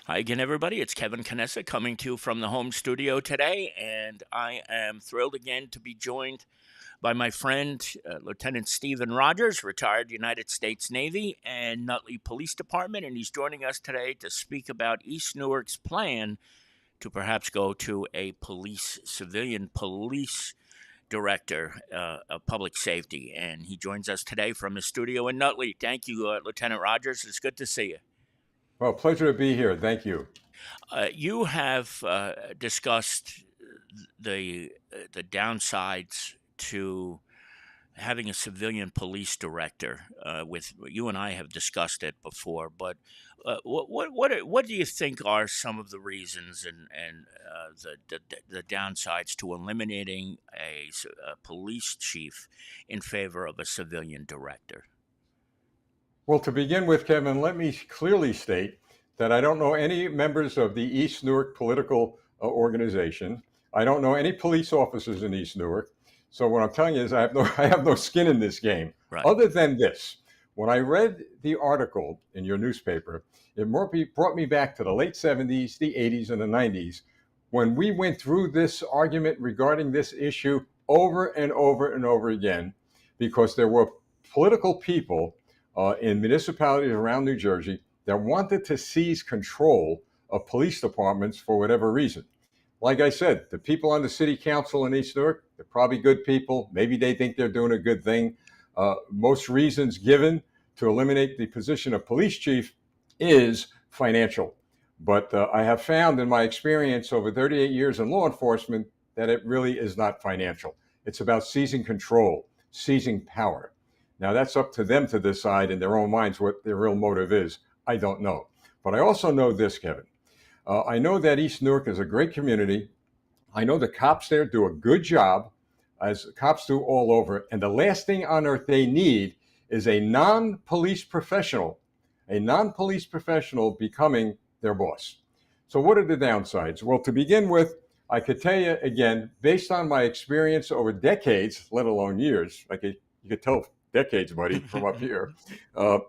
Hi again, everybody. It's Kevin Canessa coming to you from the home studio today, and I am thrilled again to be joined by my friend, Lieutenant Stephen Rogers, retired United States Navy and Nutley Police Department, and he's joining us today to speak about East Newark's plan to perhaps go to a civilian police director of public safety. And he joins us today from his studio in Nutley. Thank you, Lieutenant Rogers. It's good to see you. Well, pleasure to be here. Thank you. You have discussed the downsides to having a civilian police director. With you and I have discussed it before, but what do you think are some of the reasons and the downsides to eliminating a police chief in favor of a civilian director? Well, to begin with, Kevin, let me clearly state that I don't know any members of the East Newark political organization. I don't know any police officers in East Newark. So what I'm telling you is I have no skin in this game. Right. Other than this, when I read the article in your newspaper, it brought me back to the late 70s, the 80s, and the 90s, when we went through this argument regarding this issue over and over and over again, because there were political people in municipalities around New Jersey that wanted to seize control of police departments for whatever reason. Like I said, the people on the city council in East Newark, they're probably good people. Maybe they think they're doing a good thing. Most reasons given to eliminate the position of police chief is financial. But I have found in my experience over 38 years in law enforcement that it really is not financial. It's about seizing control, seizing power. Now, that's up to them to decide in their own minds what their real motive is. I don't know. But I also know this, Kevin. I know that East Newark is a great community. I know the cops there do a good job, as cops do all over. And the last thing on earth they need is a non-police professional becoming their boss. So what are the downsides? Well, to begin with, I could tell you again, based on my experience over decades, let alone years, you could tell decades, buddy, from up here. The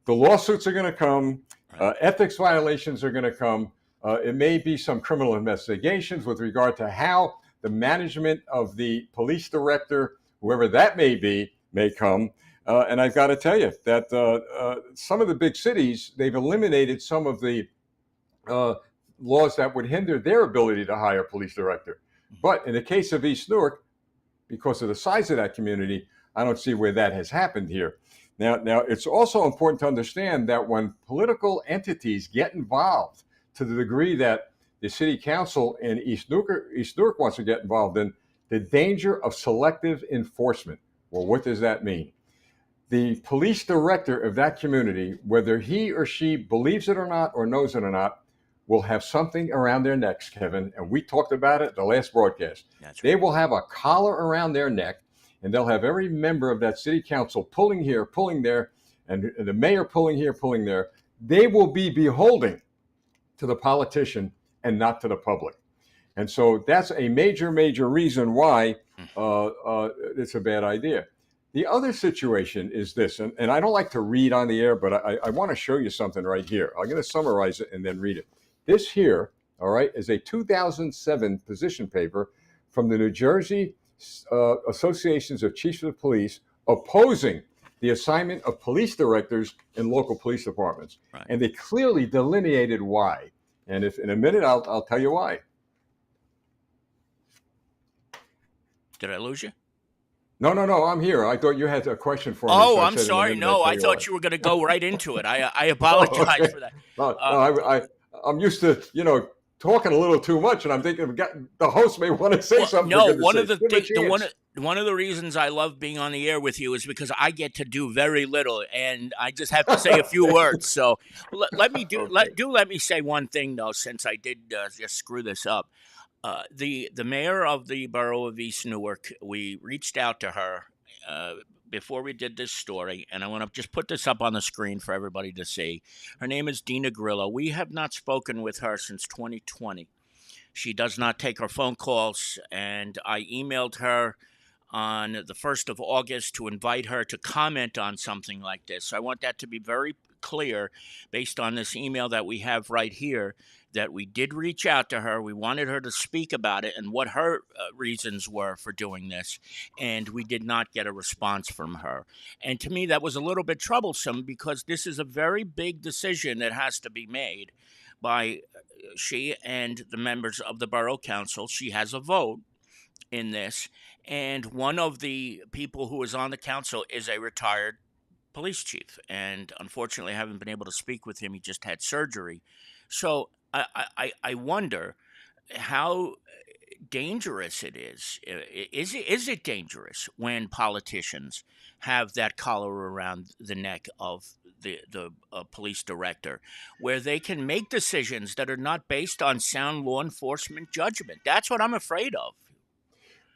lawsuits are going to come. Ethics violations are going to come. It may be some criminal investigations with regard to how the management of the police director, whoever that may be, may come. And I've got to tell you that some of the big cities, they've eliminated some of the laws that would hinder their ability to hire a police director. But in the case of East Newark, because of the size of that community, I don't see where that has happened here. Now, it's also important to understand that when political entities get involved to the degree that the city council in East Newark wants to get involved in, the danger of selective enforcement. Well, what does that mean? The police director of that community, whether he or she believes it or not or knows it or not, will have something around their necks, Kevin, and we talked about it the last broadcast. That's right. They will have a collar around their neck, and they'll have every member of that city council pulling here, pulling there, and the mayor pulling here, pulling there. They will be beholden to the politician and not to the public. And so that's a major, major reason why it's a bad idea. The other situation is this, and I don't like to read on the air, but I want to show you something right here. I'm going to summarize it and then read it. This here, all right, is a 2007 position paper from the New Jersey Associations of Chiefs of Police opposing the assignment of police directors in local police departments. Right. And they clearly delineated why. And if in a minute, I'll tell you why. Did I lose you? No, I'm here. I thought you had a question for me. Oh, so I'm sorry. No, I thought you were going to go right into it. I apologize for that. I'm used to, talking a little too much, and I'm thinking the host may want to say something. No, one of the reasons I love being on the air with you is because I get to do very little, and I just have to say a few words. So let me let me say one thing though, since I did just screw this up. The mayor of the borough of East Newark, we reached out to her before we did this story, and I want to just put this up on the screen for everybody to see. Her name is Dina Grillo. We have not spoken with her since 2020. She does not take her phone calls, and I emailed her on the 1st of August to invite her to comment on something like this. I want that to be very clear, based on this email that we have right here, that we did reach out to her. We wanted her to speak about it and what her reasons were for doing this, and we did not get a response from her. And to me, that was a little bit troublesome because this is a very big decision that has to be made by she and the members of the borough council. She has a vote in this, and one of the people who is on the council is a retired police chief, and unfortunately, I haven't been able to speak with him. He just had surgery, so I wonder how dangerous it is. Is it dangerous when politicians have that collar around the neck of the police director, where they can make decisions that are not based on sound law enforcement judgment? That's what I'm afraid of.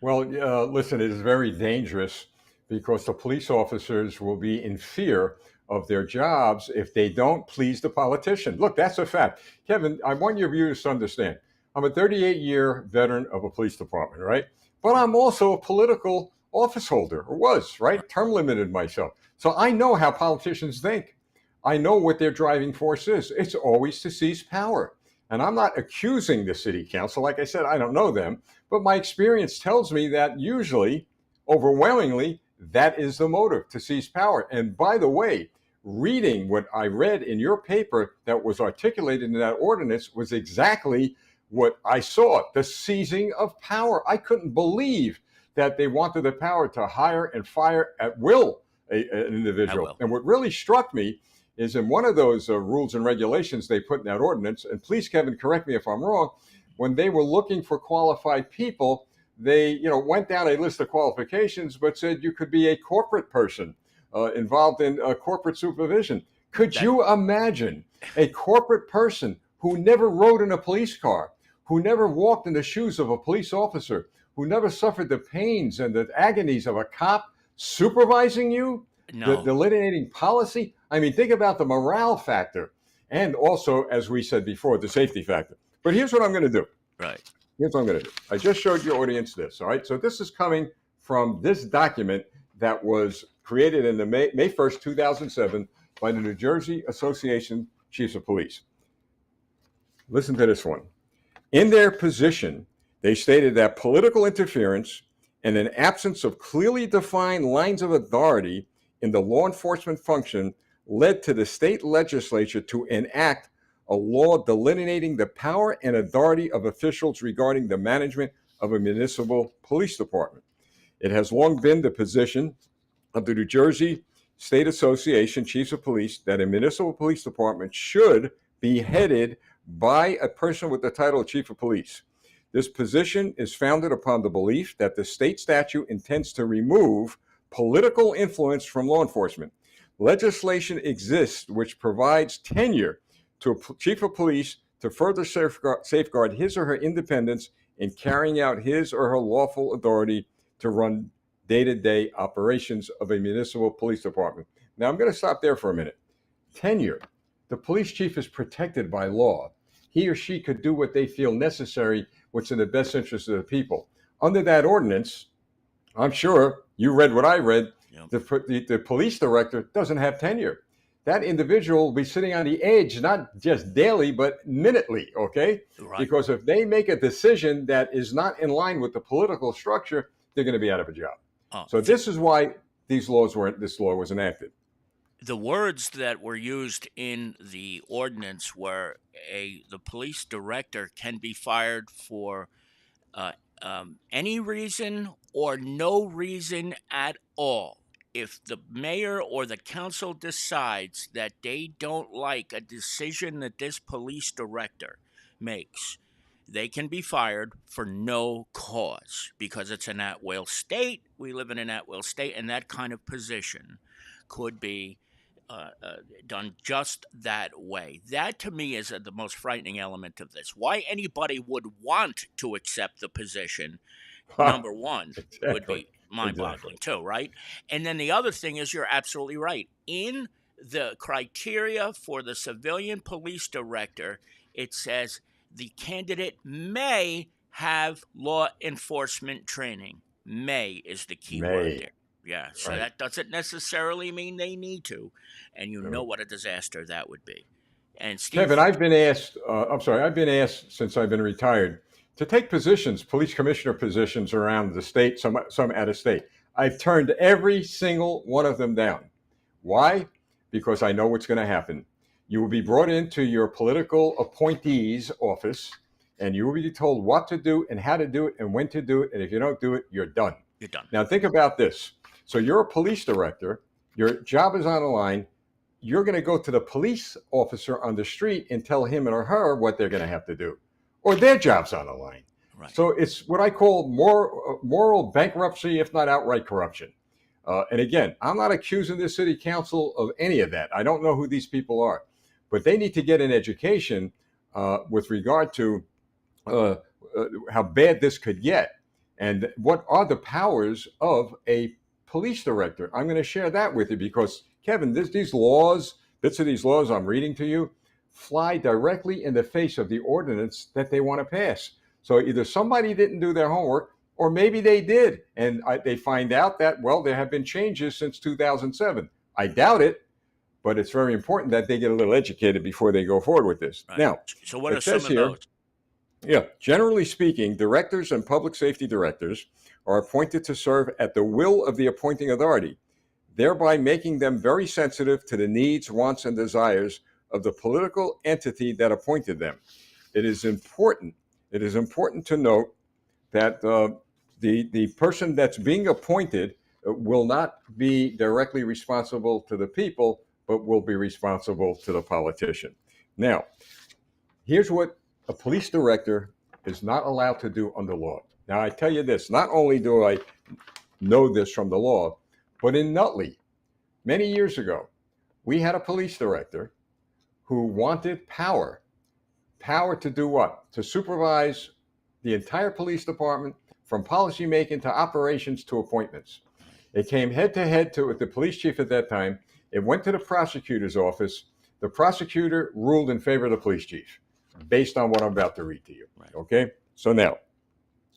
Well, listen, it is very dangerous because the police officers will be in fear of their jobs if they don't please the politician. Look, that's a fact. Kevin, I want your viewers to understand. I'm a 38-year veteran of a police department, right? But I'm also a political office holder, or was, right? Term limited myself. So I know how politicians think. I know what their driving force is. It's always to seize power. And I'm not accusing the city council. Like I said, I don't know them. But my experience tells me that usually, overwhelmingly, that is the motive, to seize power. And by the way, reading what I read in your paper that was articulated in that ordinance was exactly what I saw, the seizing of power. I couldn't believe that they wanted the power to hire and fire at will an individual. And what really struck me is in one of those rules and regulations they put in that ordinance, and please, Kevin, correct me if I'm wrong, when they were looking for qualified people, they went down a list of qualifications, but said you could be a corporate person involved in corporate supervision. Could you imagine a corporate person who never rode in a police car, who never walked in the shoes of a police officer, who never suffered the pains and the agonies of a cop supervising you, delineating policy? I mean, think about the morale factor and also, as we said before, the safety factor. But here's what I'm going to do. Right. Here's what I'm going to do. I just showed your audience this, all right? So this is coming from this document that was created in the May 1st, 2007 by the New Jersey Association Chiefs of Police. Listen to this one. In their position, they stated that political interference and an absence of clearly defined lines of authority in the law enforcement function led to the state legislature to enact a law delineating the power and authority of officials regarding the management of a municipal police department. It has long been the position of the New Jersey State Association Chiefs of Police that a municipal police department should be headed by a person with the title of Chief of Police. This position is founded upon the belief that the state statute intends to remove political influence from law enforcement. Legislation exists which provides tenure to a chief of police to further safeguard his or her independence in carrying out his or her lawful authority to run day-to-day operations of a municipal police department. Now, I'm going to stop there for a minute. Tenure. The police chief is protected by law. He or she could do what they feel necessary, what's in the best interest of the people. Under that ordinance, I'm sure you read what I read, yep. The police director doesn't have tenure. That individual will be sitting on the edge, not just daily, but minutely, okay? Right. Because if they make a decision that is not in line with the political structure, they're going to be out of a job. So this is why this law was enacted. The words that were used in the ordinance were the police director can be fired for any reason or no reason at all. If the mayor or the council decides that they don't like a decision that this police director makes, they can be fired for no cause because it's an at-will state. We live in an at-will state, and that kind of position could be done just that way. That, to me, is the most frightening element of this. Why anybody would want to accept the position, number one, would be mind-boggling too, right? And then the other thing is, you're absolutely right. In the criteria for the civilian police director, it says the candidate may have law enforcement training. May is the key word there. Yeah. So Right. that doesn't necessarily mean they need to, and you know So, what a disaster that would be. And Kevin, Steve, I've been asked, I'm sorry, I've been asked since I've been retired to take positions, police commissioner positions around the state, some out of state. I've turned every single one of them down. Why? Because I know what's going to happen. You will be brought into your political appointee's office and you will be told what to do and how to do it and when to do it. And if you don't do it, you're done. you're done. Now, think about this. So, you're a police director, your job is on the line. You're going to go to the police officer on the street and tell him or her what they're going to have to do, or their job's on the line. Right. So it's what I call moral bankruptcy, if not outright corruption. And again, I'm not accusing the city council of any of that. I don't know who these people are, but they need to get an education with regard to how bad this could get and what are the powers of a police director. I'm going to share that with you because, Kevin, these laws, bits of these laws I'm reading to you, fly directly in the face of the ordinance that they want to pass. So either somebody didn't do their homework, or maybe they did, and they find out that, well, there have been changes since 2007. I doubt it, but it's very important that they get a little educated before they go forward with this. Right. Now, So what it are some says of here, those? yeah, generally speaking, directors and public safety directors are appointed to serve at the will of the appointing authority, thereby making them very sensitive to the needs, wants, and desires of the political entity that appointed them. It is important to note that the person that's being appointed will not be directly responsible to the people, but will be responsible to the politician. Now, here's what a police director is not allowed to do under law. Now, I tell you this, not only do I know this from the law, but in Nutley, many years ago, we had a police director who wanted power. Power to do what? To supervise the entire police department from policy making to operations to appointments. It came head to head with the police chief at that time. It went to the prosecutor's office. The prosecutor ruled in favor of the police chief based on what I'm about to read to you. Right. Okay? So now,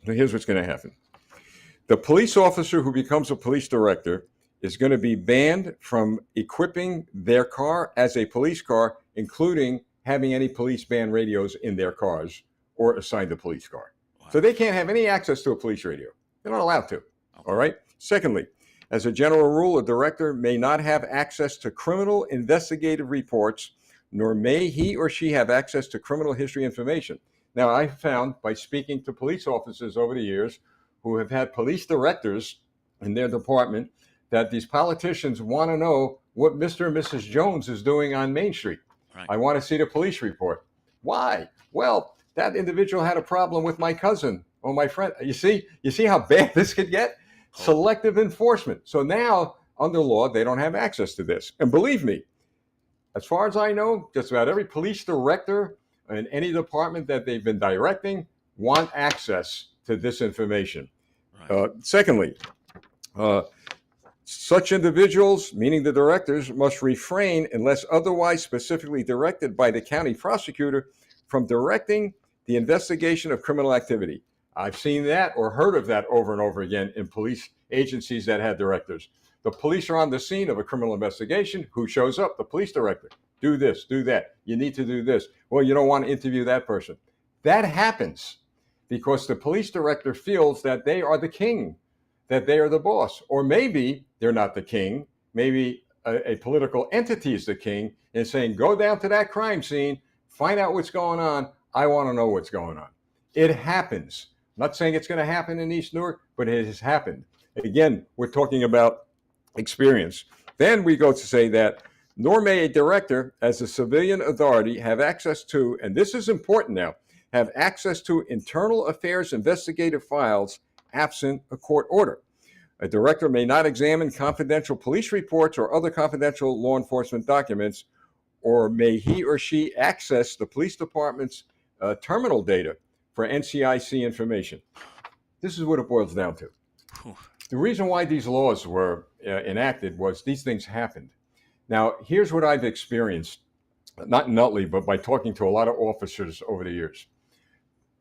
here's what's going to happen. The police officer who becomes a police director is going to be banned from equipping their car as a police car, including having any police band radios in their cars or assigned a police car. Wow. So they can't have any access to a police radio. They're not allowed to. Okay. All right? Secondly, as a general rule, a director may not have access to criminal investigative reports, nor may he or she have access to criminal history information. Now, I found by speaking to police officers over the years who have had police directors in their department that these politicians want to know what Mr. and Mrs. Jones is doing on Main Street. Right. I want to see the police report. Why? Well, that individual had a problem with my cousin or my friend. You see how bad this could get? Selective enforcement. So now, under law, they don't have access to this. And believe me, as far as I know, just about every police director in any department that they've been directing want access to this information. Right. Secondly, such individuals, meaning the directors, must refrain, unless otherwise specifically directed by the county prosecutor, from directing the investigation of criminal activity. I've seen that or heard of that over and over again in police agencies that had directors. The police are on the scene of a criminal investigation. Who shows up? The police director. Do this, do that. You need to do this. Well, you don't want to interview that person. That happens because the police director feels that they are the king, that they are the boss. Or maybe they're not the king. Maybe a political entity is the king and saying, go down to that crime scene, find out what's going on. I want to know what's going on. It happens. I'm not saying it's going to happen in East Newark, but it has happened. Again, we're talking about experience. Then we go to say that, nor may a director, as a civilian authority, have access to, and this is important now, have access to internal affairs investigative files absent a court order. A director may not examine confidential police reports or other confidential law enforcement documents, or may he or she access the police department's terminal data for NCIC information. This is what it boils down to. The reason why these laws were enacted was these things happened. Now, here's what I've experienced, not in Nutley, but by talking to a lot of officers over the years.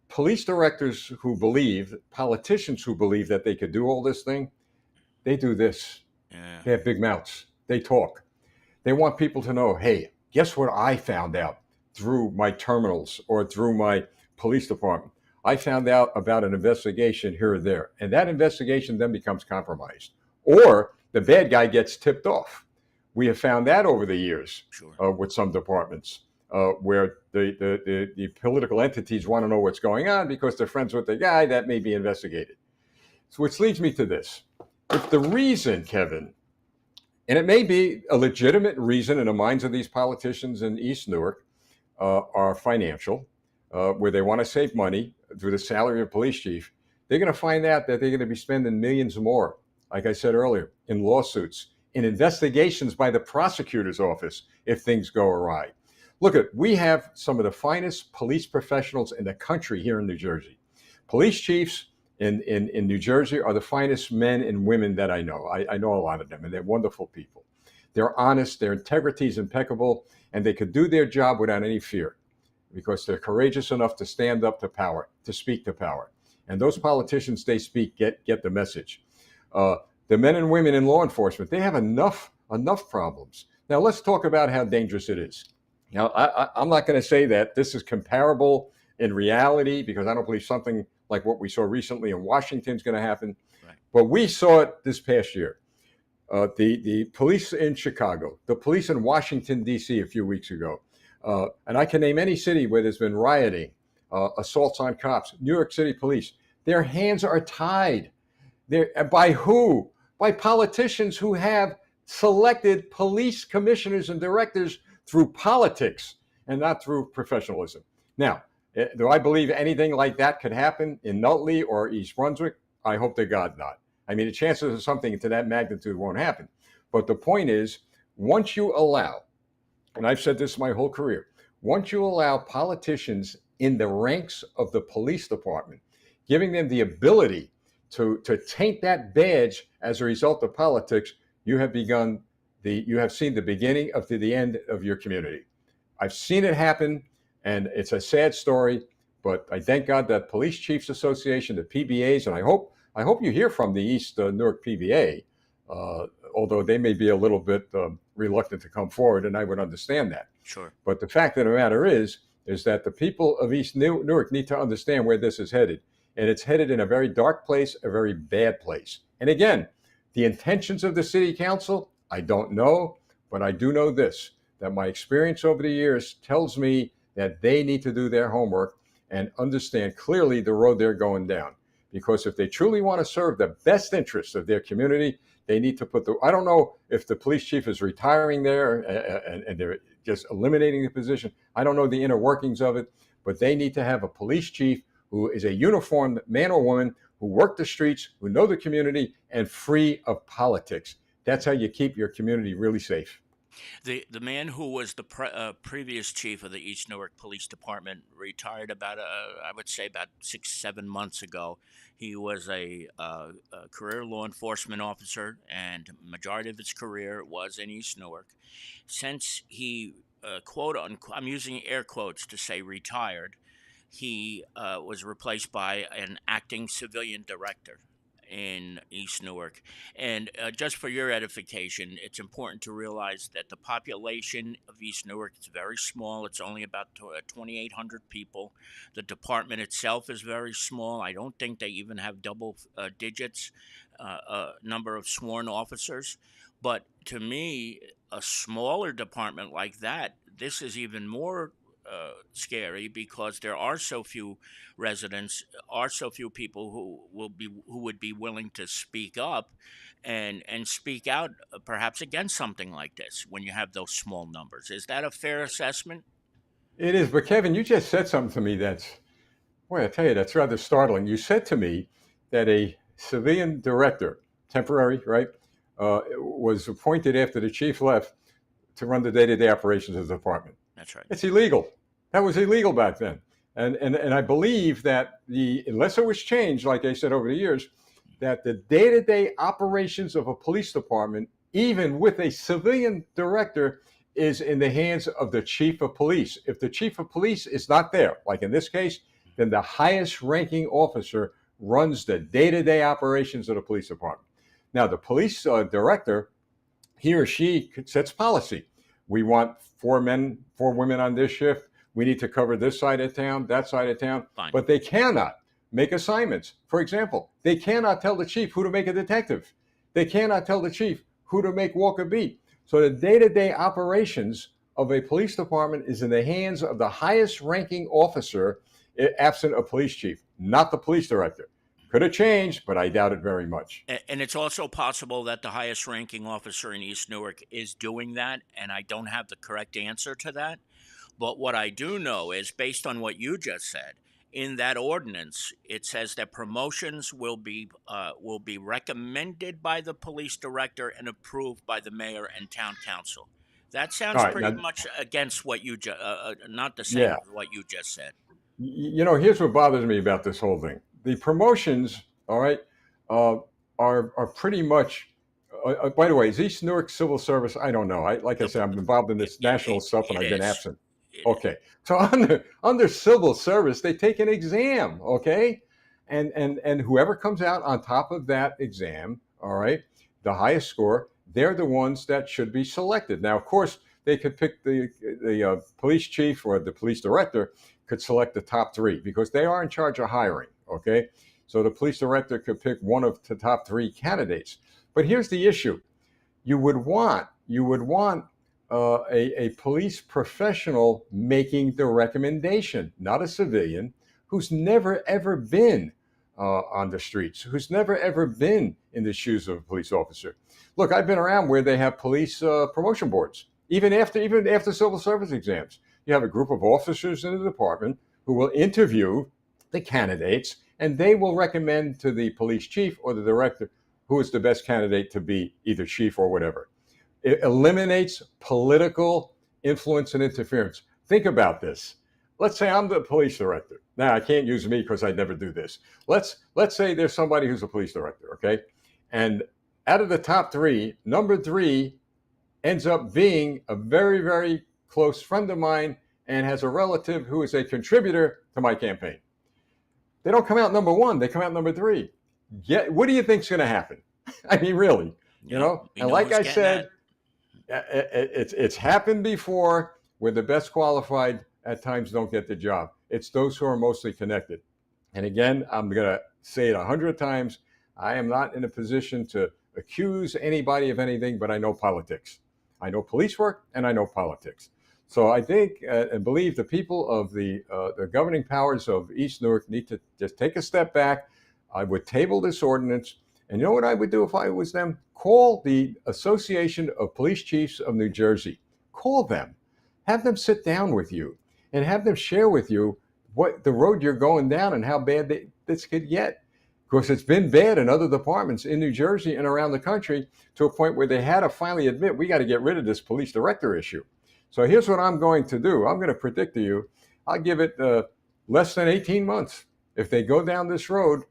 Police directors who believe, politicians who believe that they could do all this thing, they do this. Yeah. They have big mouths. They talk. They want people to know, hey, guess what I found out through my terminals or through my police department? I found out about an investigation here or there. And that investigation then becomes compromised. Or the bad guy gets tipped off. We have found that over the years Sure. with some departments where the political entities want to know what's going on because they're friends with the guy that may be investigated. So which leads me to this. If the reason, Kevin, and it may be a legitimate reason in the minds of these politicians in East Newark, are financial, where they want to save money through the salary of police chief, they're going to find out that they're going to be spending millions more, like I said earlier, in lawsuits, in investigations by the prosecutor's office if things go awry. Look, we have some of the finest police professionals in the country here in New Jersey. Police chiefs in New Jersey are the finest men and women that I know. I know a lot of them, and they're wonderful people. They're honest, their integrity is impeccable, and they could do their job without any fear because they're courageous enough to stand up to power, to speak to power. And those politicians, they speak, get the message. The men and women in law enforcement, they have enough problems. Now, let's talk about how dangerous it is. Now, I'm not going to say that this is comparable in reality because I don't believe something like what we saw recently in Washington is going to happen. Right. But we saw it this past year. The police in Chicago, the police in Washington, D.C. a few weeks ago, and I can name any city where there's been rioting, assaults on cops, New York City police. Their hands are tied. By who? By politicians who have selected police commissioners and directors through politics and not through professionalism. Now, do I believe anything like that could happen in Nutley or East Brunswick? I hope to God not. I mean, the chances of something to that magnitude won't happen. But the point is, once you allow, and I've said this my whole career, once you allow politicians in the ranks of the police department, giving them the ability to taint that badge as a result of politics, you have seen the beginning of the end of your community. I've seen it happen, and it's a sad story, but I thank God that Police Chiefs Association, the PBAs, and I hope you hear from the East Newark PBA, although they may be a little bit reluctant to come forward, and I would understand that. Sure. But the fact of the matter is that the people of East Newark need to understand where this is headed. And it's headed in a very dark place, a very bad place. And again, the intentions of the city council, I don't know, but I do know this, that my experience over the years tells me that they need to do their homework and understand clearly the road they're going down. Because if they truly want to serve the best interests of their community, they need to I don't know if the police chief is retiring there and they're just eliminating the position. I don't know the inner workings of it, but they need to have a police chief who is a uniformed man or woman who work the streets, who know the community, and free of politics. That's how you keep your community really safe. The man who was the previous chief of the East Newark Police Department retired about, I would say, about 6-7 months ago. He was a career law enforcement officer, and majority of his career was in East Newark. Since he, quote unquote, I'm using air quotes to say retired, he was replaced by an acting civilian director in East Newark. And just for your edification, it's important to realize that the population of East Newark is very small. It's only about 2,800 people. The department itself is very small. I don't think they even have double digits number of sworn officers. But to me, a smaller department like that, this is even more scary because there are so few residents, are so few people who would be willing to speak up and speak out perhaps against something like this when you have those small numbers. Is that a fair assessment? It is, but Kevin, you just said something to me that's rather startling. You said to me that a civilian director, temporary, right, was appointed after the chief left to run the day-to-day operations of the department. That's right. It's illegal. That was illegal back then. And I believe that unless it was changed, like I said over the years, that the day-to-day operations of a police department, even with a civilian director, is in the hands of the chief of police. If the chief of police is not there, like in this case, then the highest ranking officer runs the day-to-day operations of the police department. Now, the police director, he or she sets policy. We want 4 men, 4 women on this shift. We need to cover this side of town, that side of town. Fine. But they cannot make assignments. For example, they cannot tell the chief who to make a detective. They cannot tell the chief who to make walk a beat. So the day-to-day operations of a police department is in the hands of the highest ranking officer, absent a police chief, not the police director. Could have changed, but I doubt it very much. And it's also possible that the highest ranking officer in East Newark is doing that, and I don't have the correct answer to that. But what I do know is, based on what you just said, in that ordinance, it says that promotions will be recommended by the police director and approved by the mayor and town council. That sounds All right, pretty now, much against what you not the same yeah, as what you just said. here's what bothers me about this whole thing. The promotions, all right, uh, are pretty much. By the way, is East Newark Civil Service? I don't know. Like I The, said, I'm involved in this yeah, national stuff, and it I've been is. absent. It is. Okay, so under civil service, they take an exam. Okay, and whoever comes out on top of that exam, all right, the highest score, they're the ones that should be selected. Now, of course, they could pick the police chief or the police director could select the top three because they are in charge of hiring. Okay, so the police director could pick one of the top three candidates. But here's the issue: you would want a police professional making the recommendation, not a civilian who's never ever been on the streets, who's never ever been in the shoes of a police officer. Look, I've been around where they have police promotion boards, even after civil service exams. You have a group of officers in the department who will interview the candidates, and they will recommend to the police chief or the director who is the best candidate to be either chief or whatever. It eliminates political influence and interference. Think about this. Let's say I'm the police director. Now I can't use me because I never do this. Let's say there's somebody who's a police director, okay? And out of the top three, number three ends up being a very, very close friend of mine and has a relative who is a contributor to my campaign. They don't come out number one, they come out number three. What do you think's going to happen? I mean, really, Yeah, we And know like who's I getting said, that. it's happened before where the best qualified at times don't get the job. It's those who are mostly connected. And again, I'm going to say it 100 times. I am not in a position to accuse anybody of anything, but I know politics. I know police work and I know politics. So I think and believe the people of the governing powers of East Newark need to just take a step back. I would table this ordinance. And you know what I would do if I was them? Call the Association of Police Chiefs of New Jersey. Call them. Have them sit down with you and have them share with you what the road you're going down and how bad this could get. Because it's been bad in other departments in New Jersey and around the country to a point where they had to finally admit we got to get rid of this police director issue. So here's what I'm going to do. I'm going to predict to you, I'll give it less than 18 months. If they go down this road,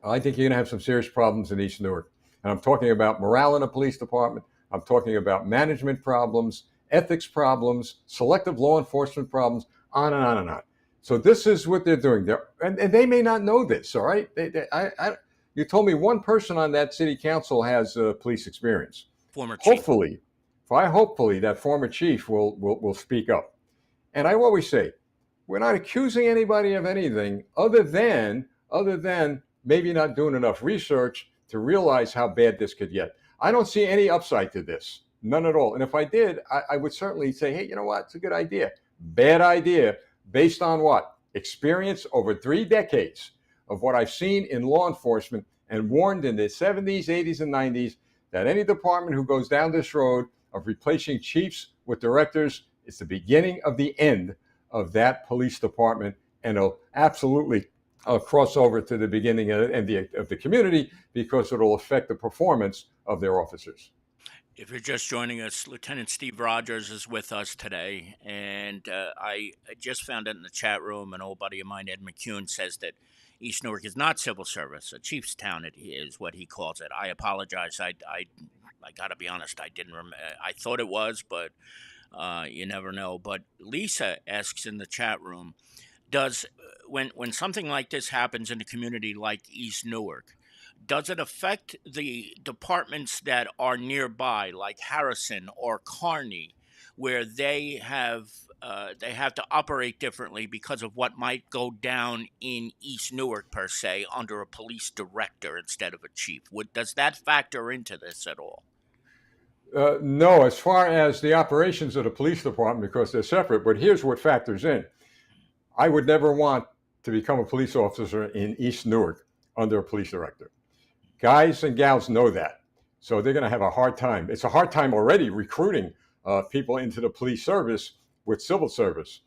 I think you're going to have some serious problems in East Newark. And I'm talking about morale in the police department. I'm talking about management problems, ethics problems, selective law enforcement problems, on and on and on. So this is what they're doing. And they may not know this, all right? You told me one person on that city council has police experience. Former chief. Hopefully that former chief will speak up. And I always say, we're not accusing anybody of anything other than maybe not doing enough research to realize how bad this could get. I don't see any upside to this, none at all. And if I did, I would certainly say, hey, you know what? It's a good idea. Bad idea. Based on what? Experience over 3 decades of what I've seen in law enforcement and warned in the 70s, 80s, and 90s that any department who goes down this road of replacing chiefs with directors is the beginning of the end of that police department, and it'll absolutely cross over to the beginning of the community because it'll affect the performance of their officers. If you're just joining us, Lieutenant Steve Rogers is with us today, and I just found it in the chat room. An old buddy of mine, Ed McCune, says that East Newark is not civil service. A chief's town is what he calls it. I apologize. I got to be honest. I didn't remember. I thought it was, but you never know. But Lisa asks in the chat room, does when something like this happens in a community like East Newark, Does it affect the departments that are nearby, like Harrison or Kearney, where they have to operate differently because of what might go down in East Newark per se under a police director instead of a chief? Does that factor into this at all? No, as far as the operations of the police department, because they're separate. But here's what factors in. I would never want to become a police officer in East Newark under a police director. Guys and gals know that. So they're going to have a hard time. It's a hard time already recruiting people into the police service with civil service.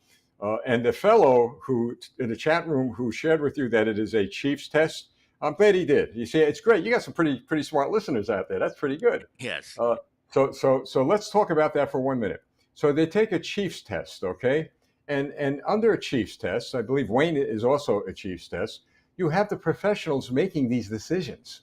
And the fellow who, in the chat room, who shared with you that it is a chief's test, I'm glad he did. You see, it's great. You got some pretty smart listeners out there. That's pretty good. Yes. So let's talk about that for 1 minute. So they take a chief's test, okay? And under a chief's test, I believe Wayne is also a chief's test, you have the professionals making these decisions.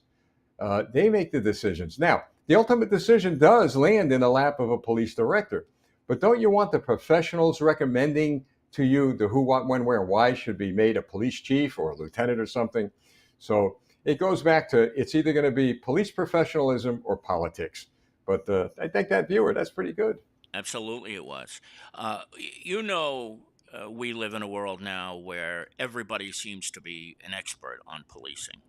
They make the decisions. Now, the ultimate decision does land in the lap of a police director. But don't you want the professionals recommending to you the who, what, when, where, why should be made a police chief or a lieutenant or something? So it goes back to it's either going to be police professionalism or politics. But I think that viewer, that's pretty good. Absolutely, it was. We live in a world now where everybody seems to be an expert on policing.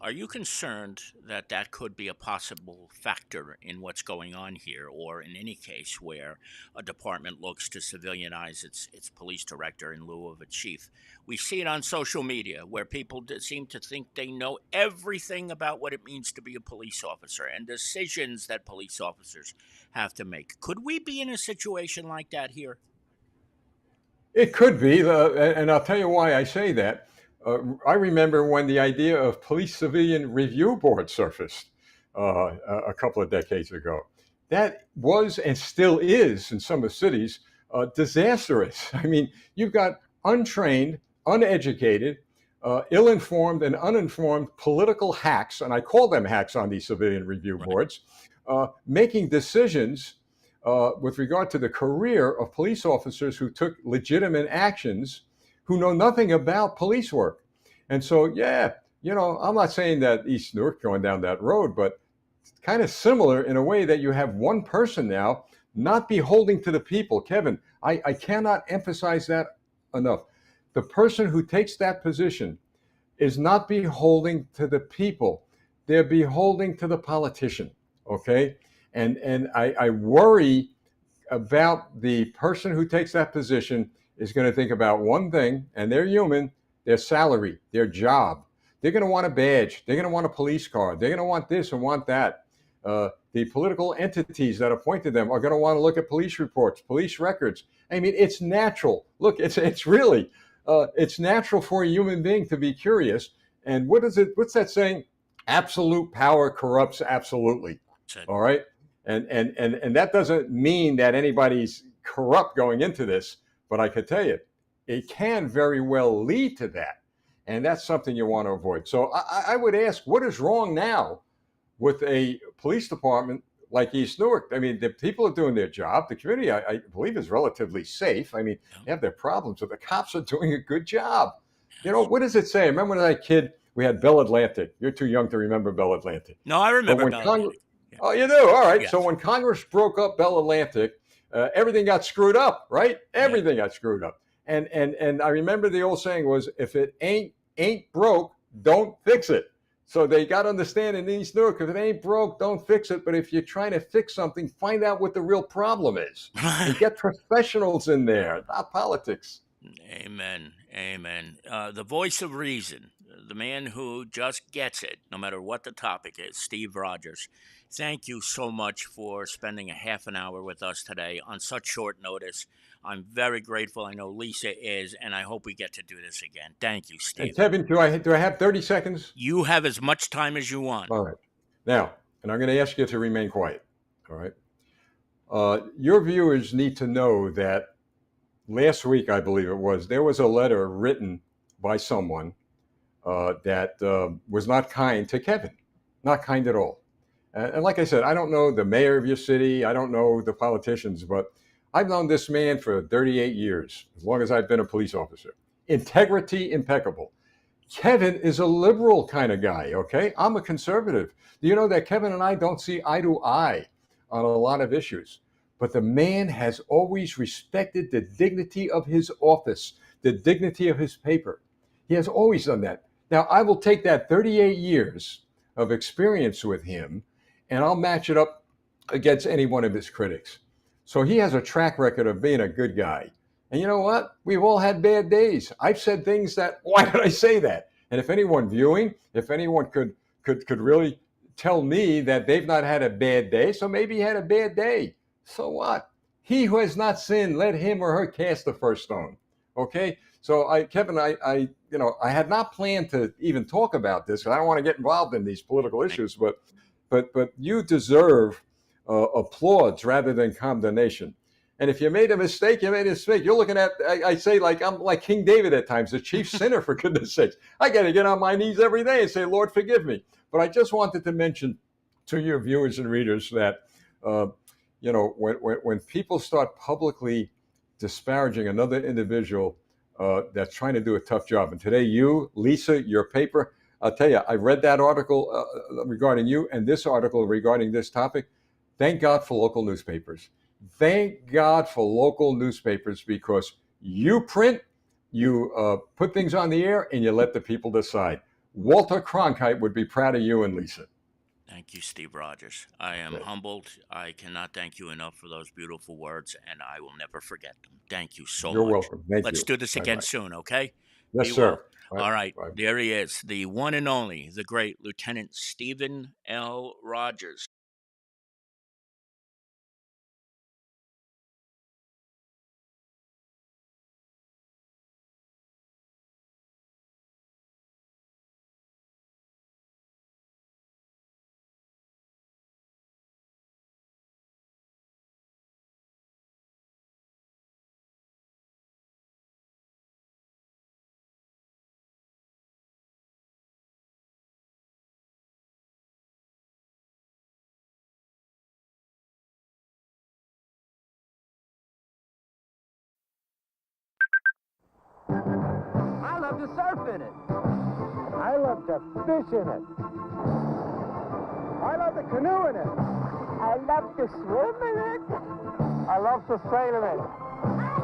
Are you concerned that that could be a possible factor in what's going on here, or in any case where a department looks to civilianize its police director in lieu of a chief? We see it on social media where people seem to think they know everything about what it means to be a police officer and decisions that police officers have to make. Could we be in a situation like that here? It could be, and I'll tell you why I say that. I remember when the idea of police civilian review board surfaced a couple of decades ago. That was and still is in some of the cities disastrous. I mean, you've got untrained, uneducated, ill-informed, and uninformed political hacks, and I call them hacks on these civilian review Right. boards, making decisions with regard to the career of police officers who took legitimate actions who know nothing about police work. And so, yeah, I'm not saying that East Newark going down that road, but it's kind of similar in a way that you have one person now not beholding to the people. Kevin, I cannot emphasize that enough. The person who takes that position is not beholding to the people. They're beholding to the politician, okay? And I worry about the person who takes that position is going to think about one thing, and they're human, their salary, their job. They're going to want a badge. They're going to want a police card. They're going to want this and want that. The political entities that appointed them are going to want to look at police reports, police records. I mean, it's natural. Look, it's really, it's natural for a human being to be curious. And what's that saying? Absolute power corrupts absolutely. All right. And that doesn't mean that anybody's corrupt going into this, but I could tell you, it can very well lead to that. And that's something you want to avoid. So I would ask, what is wrong now with a police department like East Newark? I mean, the people are doing their job. The community, I believe, is relatively safe. I mean, they have their problems, but the cops are doing a good job. What does it say? I remember when I was a kid, we had Bell Atlantic. You're too young to remember Bell Atlantic. No, I remember Bell Atlantic. Yeah. Oh, you do? All right. Yes. So when Congress broke up Bell Atlantic, everything got screwed up, right? Everything got screwed up. And I remember the old saying was, if it ain't broke, don't fix it. So they got to understand in East Newark, if it ain't broke, don't fix it. But if you're trying to fix something, find out what the real problem is. And get professionals in there, not politics. Amen. Amen. The voice of reason, the man who just gets it, no matter what the topic is, Steve Rogers. Thank you so much for spending a half an hour with us today on such short notice. I'm very grateful. I know Lisa is, and I hope we get to do this again. Thank you, Steve. And Kevin, do I have 30 seconds? You have as much time as you want. All right. Now, and I'm going to ask you to remain quiet. All right. Your viewers need to know that last week, I believe it was, there was a letter written by someone that was not kind to Kevin, not kind at all. And like I said, I don't know the mayor of your city. I don't know the politicians, but I've known this man for 38 years, as long as I've been a police officer. Integrity impeccable. Kevin is a liberal kind of guy, okay? I'm a conservative. Do you know that Kevin and I don't see eye to eye on a lot of issues? But the man has always respected the dignity of his office, the dignity of his paper. He has always done that. Now, I will take that 38 years of experience with him and I'll match it up against any one of his critics. So he has a track record of being a good guy. And you know what? We've all had bad days. I've said things that, why did I say that? And if anyone viewing, if anyone could really tell me that they've not had a bad day, so maybe he had a bad day. So what? He who has not sinned, let him or her cast the first stone. Okay? So Kevin, I had not planned to even talk about this because I don't want to get involved in these political issues, but you deserve applause rather than condemnation. And if you made a mistake, you made a mistake. You're looking at, I say, like I'm like King David at times, the chief sinner, for goodness sakes. I got to get on my knees every day and say, Lord, forgive me. But I just wanted to mention to your viewers and readers that, when people start publicly disparaging another individual that's trying to do a tough job, and today you, Lisa, your paper, I'll tell you, I read that article regarding you and this article regarding this topic. Thank God for local newspapers. Thank God for local newspapers because you print, you put things on the air, and you let the people decide. Walter Cronkite would be proud of you and Lisa. Thank you, Steve Rogers. I am humbled. I cannot thank you enough for those beautiful words, and I will never forget them. Thank you so You're much. welcome. Thank Let's you. do this again Bye-bye. soon, okay? Yes, Be sir. well. All right, Bye. there he is, the one and only, the great Lieutenant Stephen L. Rogers. I love to surf in it. I love to fish in it. I love to canoe in it. I love to swim in it. I love to sail in it. I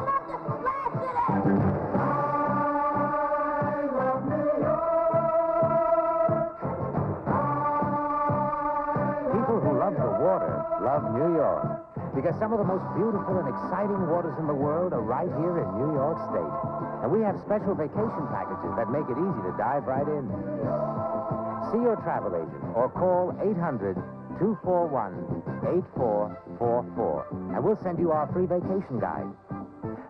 love to splash in it. I love New York. People who love the water love New York because some of the most beautiful and exciting waters in the world are right here in New York State. And we have special vacation packages that make it easy to dive right in. See your travel agent or call 800-241-8444 and we'll send you our free vacation guide.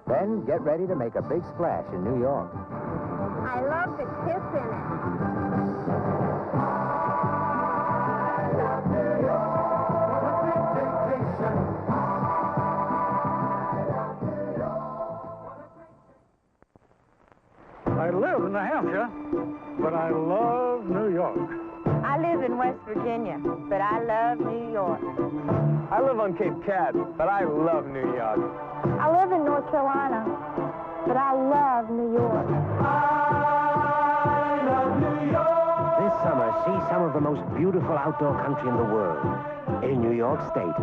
Then get ready to make a big splash in New York. I love to kiss in it. I live in New Hampshire, but I love New York. I live in West Virginia, but I love New York. I live on Cape Cod, but I love New York. I live in North Carolina, but I love New York. I love New York. This summer, see some of the most beautiful outdoor country in the world in New York State.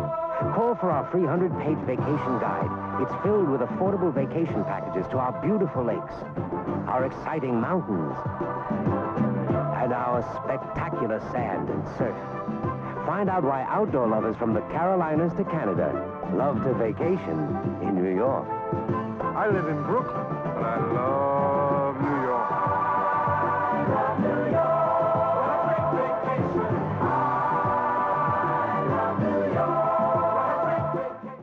Call for our free 100-page vacation guide. It's filled with affordable vacation packages to our beautiful lakes, our exciting mountains, and our spectacular sand and surf. Find out why outdoor lovers from the Carolinas to Canada love to vacation in New York. I live in Brooklyn, but I love New York. New York. What a great vacation. I love New York. What a great vacation.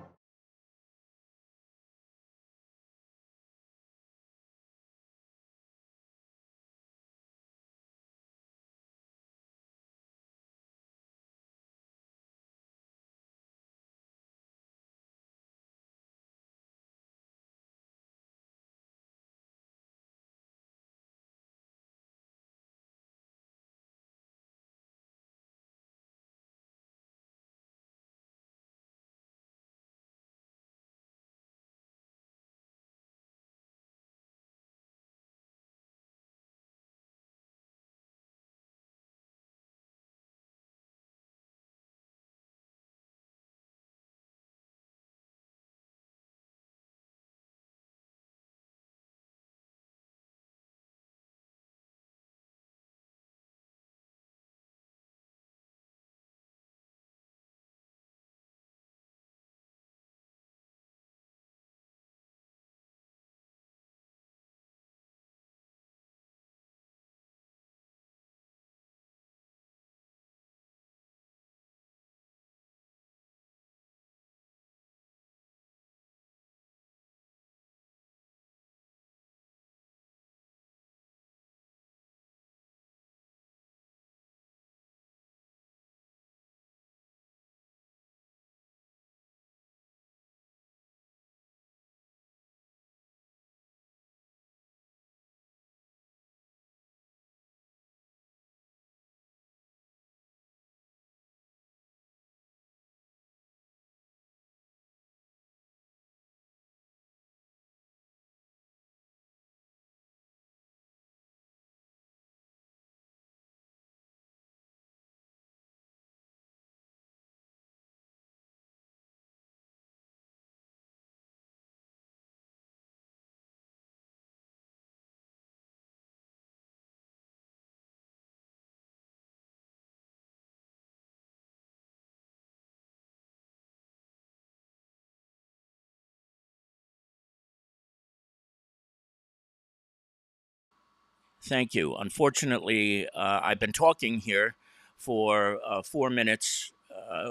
Thank you. Unfortunately, I've been talking here for 4 minutes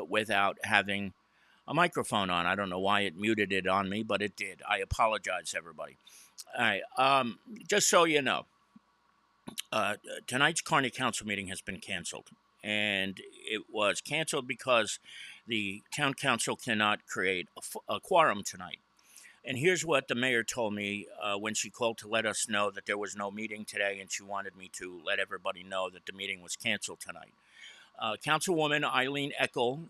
without having a microphone on. I don't know why it muted it on me, but it did. I apologize, everybody. All right. Just so you know, uh, tonight's Kearney Council meeting has been canceled. And it was canceled because the town council cannot create a quorum tonight. And here's what the mayor told me when she called to let us know that there was no meeting today, and she wanted me to let everybody know that the meeting was canceled tonight. Councilwoman Eileen Eckel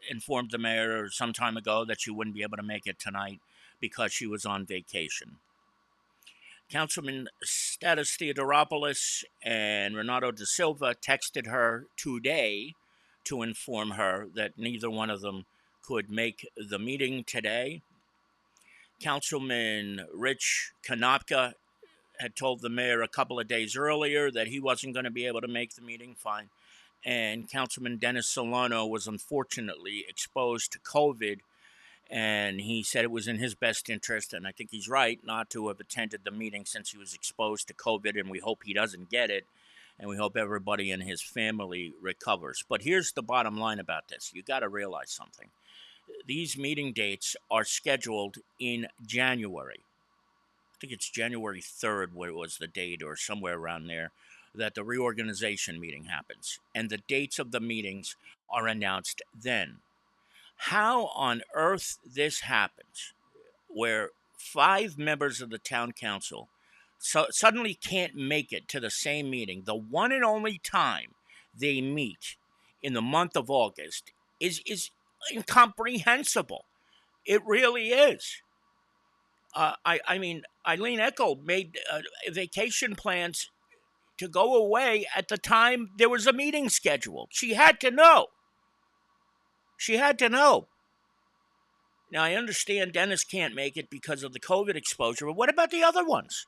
informed the mayor some time ago that she wouldn't be able to make it tonight because she was on vacation. Councilman Status Theodoropoulos and Renato da Silva texted her today to inform her that neither one of them could make the meeting today. Councilman Rich Kanopka had told the mayor a couple of days earlier that he wasn't going to be able to make the meeting. Fine. And Councilman Dennis Solano was unfortunately exposed to COVID, and he said it was in his best interest, and I think he's right, not to have attended the meeting since he was exposed to COVID, and we hope he doesn't get it, and we hope everybody in his family recovers. But here's the bottom line about this. You got to realize something. These meeting dates are scheduled in January. I think it's January 3rd, where it was the date, or somewhere around there, that the reorganization meeting happens. And the dates of the meetings are announced then. How on earth this happens, where 5 members of the town council suddenly can't make it to the same meeting, the one and only time they meet in the month of August, is incomprehensible. It really is. I mean, Eileen Eckel made vacation plans to go away at the time there was a meeting scheduled. She had to know. She had to know. Now, I understand Dennis can't make it because of the COVID exposure, but what about the other ones?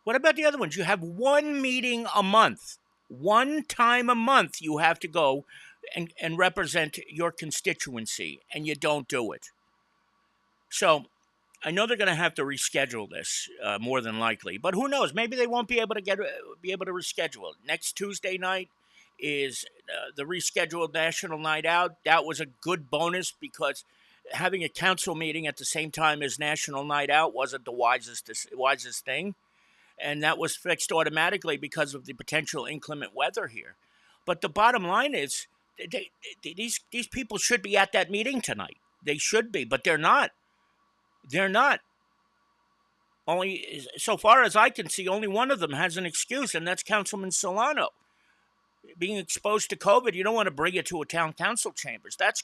What about the other ones? You have one meeting a month. One time a month you have to go and represent your constituency, and you don't do it. So I know they're going to have to reschedule this more than likely, but who knows? Maybe they won't be able to reschedule it. Next Tuesday night is the rescheduled National Night Out. That was a good bonus because having a council meeting at the same time as National Night Out wasn't the wisest thing, and that was fixed automatically because of the potential inclement weather here. But the bottom line is, these people should be at that meeting tonight. They should be, but they're not. They're not. Only, so far as I can see, only one of them has an excuse, and that's Councilman Solano. Being exposed to COVID, you don't want to bring it to a town council chambers. That's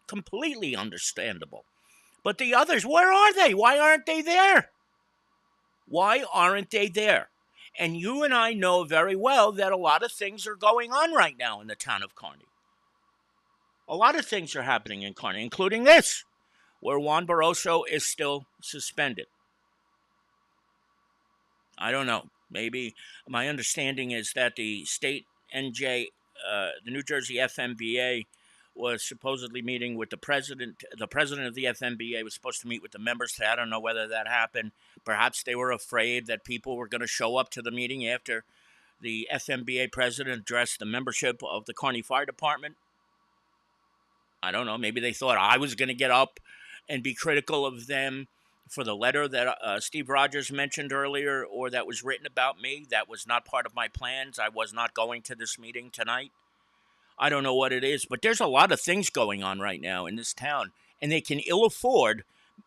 completely understandable. But the others, where are they? Why aren't they there? Why aren't they there? And you and I know very well that a lot of things are going on right now in the town of Kearney. A lot of things are happening in Kearney, including this, where Juan Barroso is still suspended. I don't know. Maybe my understanding is that the state NJ, the New Jersey FMBA, was supposedly meeting with the president. The president of the FMBA was supposed to meet with the members today. I don't know whether that happened. Perhaps they were afraid that people were going to show up to the meeting after the FMBA president addressed the membership of the Kearney Fire Department. I don't know. Maybe they thought I was going to get up and be critical of them for the letter that Steve Rogers mentioned earlier, or that was written about me. That was not part of my plans. I was not going to this meeting tonight. I don't know what it is, but there's a lot of things going on right now in this town, and they can ill afford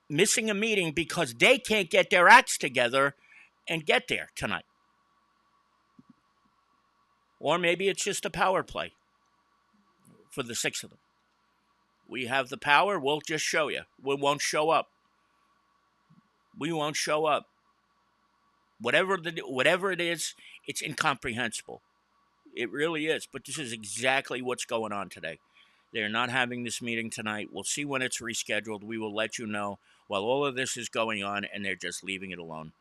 missing a meeting because they can't get their acts together and get there tonight. Or maybe it's just a power play for the 6 of them. We have the power, we'll just show you. We won't show up. We won't show up. Whatever it is, it's incomprehensible. It really is. But this is exactly what's going on today. They're not having this meeting tonight. We'll see when it's rescheduled. We will let you know while all of this is going on, and they're just leaving it alone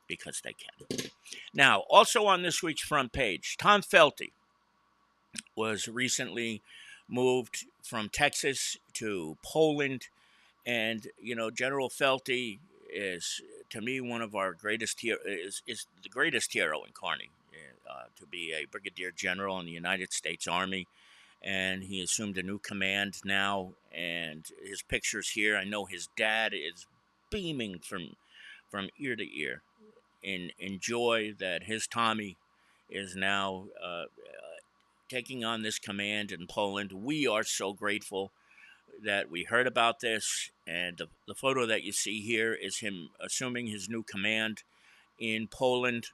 because they can. Now, also on this week's front page, Tom Felty was recently moved from Texas to Poland. And, General Felty is to me, one of our greatest is the greatest hero in Kearney, to be a brigadier general in the United States Army, and he assumed a new command now. And his pictures here, I know his dad is beaming from ear to ear in joy that his Tommy is now taking on this command in Poland. We are so grateful that we heard about this, and the photo that you see here is him assuming his new command in Poland.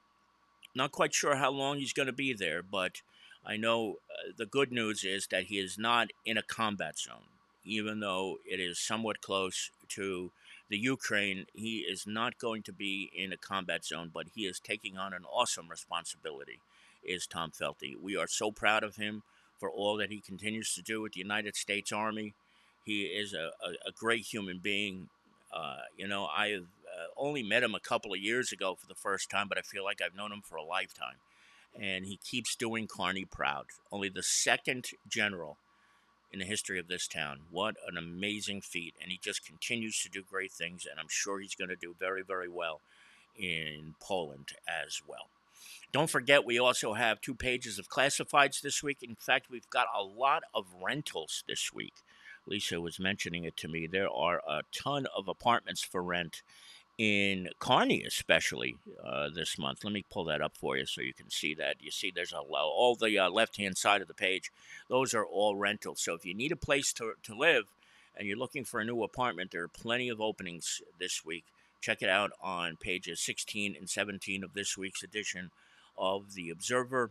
Not quite sure how long he's going to be there, but I know the good news is that he is not in a combat zone. Even though it is somewhat close to the Ukraine, he is not going to be in a combat zone, but he is taking on an awesome responsibility, is Tom Felty. We are so proud of him for all that he continues to do with the United States Army. He is a great human being. I've only met him a couple of years ago for the first time, but I feel like I've known him for a lifetime. And he keeps doing Kearney proud. Only the second general in the history of this town. What an amazing feat. And he just continues to do great things, and I'm sure he's going to do very, very well in Poland as well. Don't forget, we also have 2 pages of classifieds this week. In fact, we've got a lot of rentals this week. Lisa was mentioning it to me. There are a ton of apartments for rent in Kearney, especially this month. Let me pull that up for you so you can see that. You see there's all the left-hand side of the page. Those are all rentals. So if you need a place to live and you're looking for a new apartment, there are plenty of openings this week. Check it out on pages 16 and 17 of this week's edition of The Observer.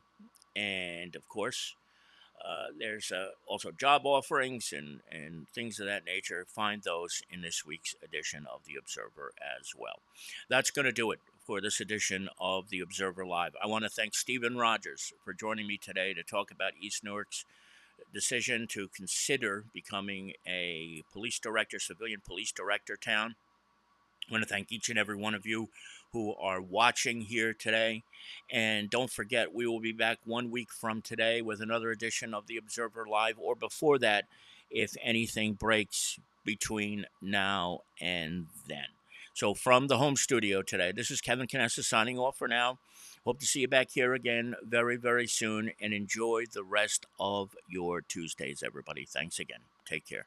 And, of course, there's also job offerings and things of that nature. Find those in this week's edition of The Observer as well. That's going to do it for this edition of The Observer Live. I want to thank Stephen Rogers for joining me today to talk about East Newark's decision to consider becoming a police director, civilian police director town. I want to thank each and every one of you who are watching here today. And don't forget, we will be back 1 week from today with another edition of The Observer Live, or before that, if anything breaks between now and then. So from the home studio today, this is Kevin Canessa signing off for now. Hope to see you back here again very, very soon, and enjoy the rest of your Tuesdays, everybody. Thanks again. Take care.